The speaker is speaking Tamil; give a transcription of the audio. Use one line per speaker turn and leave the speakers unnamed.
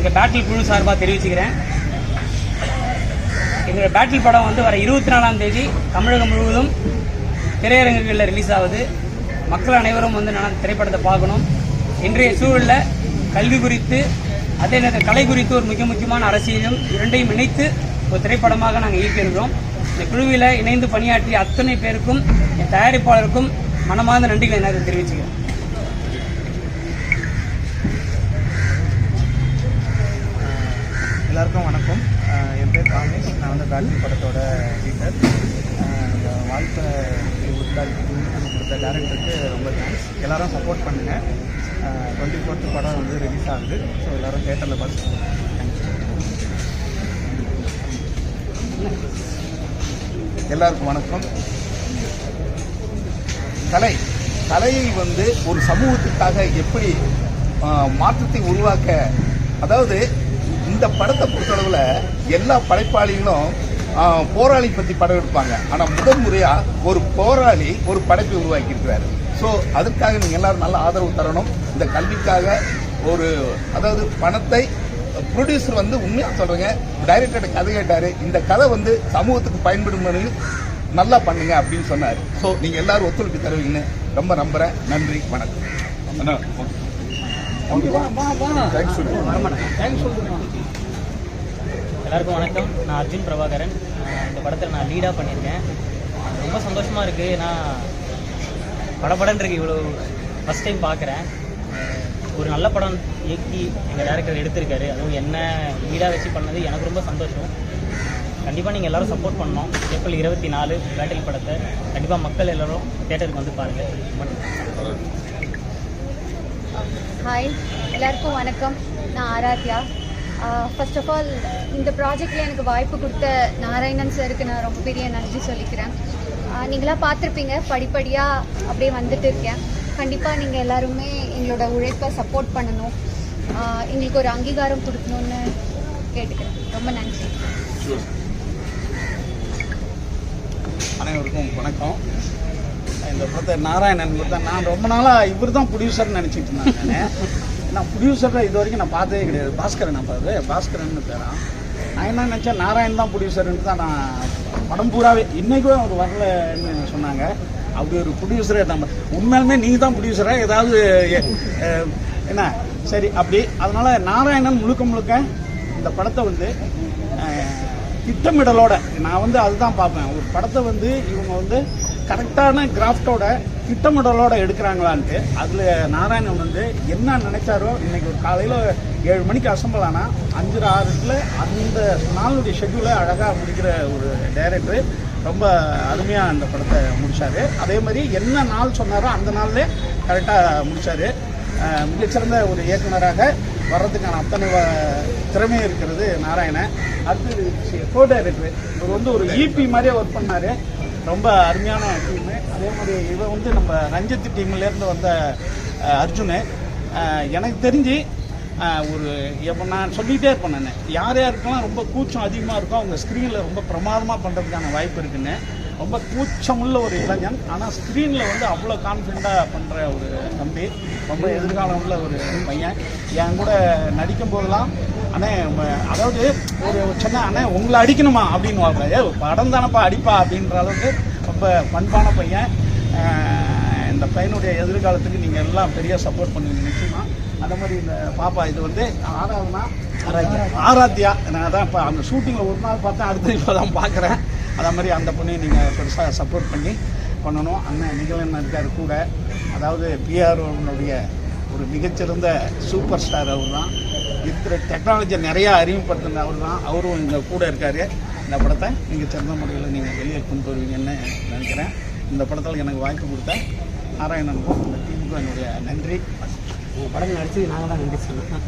எங்கள் பேட்டில் குழு சார்பாக தெரிவிச்சுக்கிறேன். எங்களோட பேட்டில் படம் வந்து வர 24ஆம் தேதி தமிழகம் முழுவதும் திரையரங்குகளில் ரிலீஸ் ஆகுது. மக்கள் அனைவரும் வந்து நான் திரைப்படத்தை பார்க்கணும். இன்றைய சூழலில் கல்வி குறித்து அதே நேரத்தில் கலை குறித்து ஒரு முக்கியமான அரசியலும் இரண்டையும் இணைத்து ஒரு திரைப்படமாக நாங்கள் இயக்கியிருக்கிறோம். இந்த குழுவில் இணைந்து பணியாற்றிய அத்தனை பேருக்கும் என் தயாரிப்பாளருக்கும் மனமார்ந்த நன்றிகளை நான் தெரிவிச்சுக்கிறேன்.
எல்லாருக்கும் வணக்கம். என் பேர் காமேஷ். நான் வந்து பேட்டில் படத்தோட எடிட்டர். இந்த வாழ்க்கை கொடுத்த டேரக்டருக்கு ரொம்ப தேங்க்ஸ். எல்லோரும் சப்போர்ட் பண்ணுங்கள். 24th படம் வந்து ரிலீஸ் ஆகுது. ஸோ எல்லோரும் தியேட்டரில் பார்த்து எல்லாருக்கும் வணக்கம். கலையை வந்து ஒரு சமூகத்துக்காக எப்படி மாற்றத்தை உருவாக்க, அதாவது இந்த படத்தை பொறுத்தளவில் எல்லா படைப்பாளிகளும் போராளி பற்றி படம் எடுப்பாங்க. ஆனால் முதல் முறையாக ஒரு போராளி ஒரு படைப்பை உருவாக்கி இருக்கிறாரு. ஸோ அதுக்காக நீங்கள் எல்லாரும் நல்ல ஆதரவு தரணும். இந்த கல்விக்காக அதாவது பணத்தை ப்ரொடியூசர் வந்து உண்மையாக சொல்கிறேங்க, டைரக்டர்கிட்ட கதை கேட்டார், இந்த கதை வந்து சமூகத்துக்கு பயன்படும் நல்லா பண்ணுங்க அப்படின்னு சொன்னார். ஸோ நீங்கள் எல்லாரும் ஒத்துழைப்பு தருவீங்கன்னு ரொம்ப நம்புகிறேன். நன்றி, வணக்கம்.
எல்லாருக்கும் வணக்கம். நான் அர்ஜுன் பிரபாகரன். இந்த படத்தில் நான் லீடாக பண்ணியிருக்கேன். ரொம்ப சந்தோஷமாக இருக்குது. ஏன்னா படப்படன்னு இருக்குது. இவ்வளோ ஃபஸ்ட் டைம் பார்க்குறேன். ஒரு நல்ல படம் இயக்கி எங்கள் டேரக்டர் எடுத்திருக்காரு. அதுவும் என்ன லீடாக வச்சு பண்ணது எனக்கு ரொம்ப சந்தோஷம். கண்டிப்பாக நீங்கள் எல்லோரும் சப்போர்ட் பண்ணணும். ஏப்ரல் 24 பேட்டில் படத்தை கண்டிப்பாக மக்கள் எல்லோரும் தியேட்டருக்கு வந்து பாருங்கள்.
ஹாய், எல்லாருக்கும் வணக்கம். நான் ஆராத்யா. ஃபர்ஸ்ட் ஆஃப் ஆல் இந்த ப்ராஜெக்டில் எனக்கு வாய்ப்பு கொடுத்த நாராயணன் சாருக்கு நான் ரொம்ப பெரிய நன்றி சொல்லிக்கிறேன். நீங்களாம் பார்த்துருப்பீங்க, படிப்படியாக அப்படியே வந்துட்டு இருக்கேன். கண்டிப்பாக நீங்கள் எல்லாருமே எங்களோட உழைப்பை சப்போர்ட் பண்ணணும், எங்களுக்கு ஒரு அங்கீகாரம் கொடுக்கணும்னு கேட்டுக்கிறேன். ரொம்ப நன்றி.
அனைவருக்கும் வணக்கம். இந்த படத்தை நாராயணன் கொடுத்தா நான் ரொம்ப நாளாக இவர் தான் ப்ரொடியூசர்னு நினச்சிட்டு இருந்தேன். நான் ப்ரொடியூசரை இது வரைக்கும் நான் பார்த்ததே கிடையாது. பாஸ்கரன் பாஸ்கரன் பேரான். நான் என்ன நினச்சேன், நாராயணன் தான் ப்ரொடியூசர்ன்ட்டு தான் நான் படம் பூராவே இன்றைக்கும் அவர் வரலன்னு சொன்னாங்க. அப்படி ஒரு ப்ரொடியூசரே நம்ம உண்மையாலுமே நீங்கள் தான் ப்ரொடியூசராக ஏதாவது என்ன சரி அப்படி. அதனால் நாராயணன் முழுக்க இந்த படத்தை வந்து திட்டமிடலோட நான் வந்து அதுதான் பார்ப்பேன். ஒரு படத்தை வந்து இவங்க வந்து கரெக்டான கிராஃப்டோட திட்டமிடலோட எடுக்கிறாங்களான்ட்டு. அதில் நாராயணன் வந்து என்ன நினைச்சாரோ, இன்னைக்கு ஒரு காலையில் 7 மணிக்கு அசம்பிள் ஆனால் 5-6 அந்த நாளுடைய ஷெட்யூலை அழகாக முடிக்கிற ஒரு டைரக்டரு. ரொம்ப அருமையாக அந்த படத்தை முடித்தார். அதே மாதிரி என்ன நாள் சொன்னாரோ அந்த நாள்லேயே கரெக்டாக முடித்தார். மிகச்சிறந்த ஒரு இயக்குனராக வர்றதுக்கான அத்தனை திறமை இருக்கிறது நாராயணன். அடுத்து கோ டைரக்டர், இவர் வந்து ஒரு இபி மாதிரியே ஒர்க் பண்ணார். ரொம்ப அருமையான டீமு. அதே மாதிரி இவன் வந்து நம்ம ரஞ்சித் டீம்லேருந்து வந்த அர்ஜுனு. எனக்கு தெரிஞ்சு ஒரு எப்போ நான் சொல்லிகிட்டே இருப்பேன், நான் யாருக்கெல்லாம் ரொம்ப கூச்சம் அதிகமாக இருக்கும் அவங்க ஸ்க்ரீனில் ரொம்ப பிரமாதமாக பண்ணுறதுக்கான வாய்ப்பு இருக்குன்னு. ரொம்ப கூச்சமுள்ள ஒரு இளைஞன், ஆனால் ஸ்க்ரீனில் வந்து அவ்வளோ கான்ஃபிடண்ட்டாக பண்ணுற ஒரு தம்பி. ரொம்ப எதிர்காலம் உள்ள ஒரு பையன். என் கூட நடிக்கும் போதெல்லாம் அண்ணே, அதாவது ஒரு சின்ன அண்ணே உங்களை அடிக்கணுமா அப்படின்னு வாழ்க்கை படம் தானப்பா அடிப்பா அப்படின்ற அளவுக்கு ரொம்ப பண்பான பையன். இந்த பையனுடைய எதிர்காலத்துக்கு நீங்கள் எல்லாம் பெரிய சப்போர்ட் பண்ணுவீங்க நிச்சயமாக. அந்த மாதிரி இந்த பாப்பா இது வந்து ஆராத்யா. நான் தான் இப்போ அந்த ஷூட்டிங்கில் ஒரு நாள் பார்த்தேன், அடுத்த இப்போ தான் பார்க்குறேன். அதே மாதிரி அந்த பொண்ணையும் நீங்கள் பெருசாக சப்போர்ட் பண்ணணும். அண்ணன் நிகழன் இருக்கார் கூட. அதாவது பிஆர்ஓனுடைய ஒரு மிகச்சிறந்த சூப்பர் ஸ்டார் அவர் தான். இருக்கிற டெக்னாலஜியை நிறையா அறிமுகப்படுத்தின அவர் தான். அவரும் இங்கே கூட இருக்கார். இந்த படத்தை நீங்கள் சிறந்த முறையில் நீங்கள் வெளியே கொண்டு வருவீங்கன்னு நினைக்கிறேன். இந்த படத்தில் எனக்கு வாய்ப்பு கொடுத்த நாராயணனுக்கும் இந்த டீமுக்கும் என்னுடைய நன்றி.
படம் நடிச்சு நாங்கள் தான் நன்றி சொல்லுவோம்.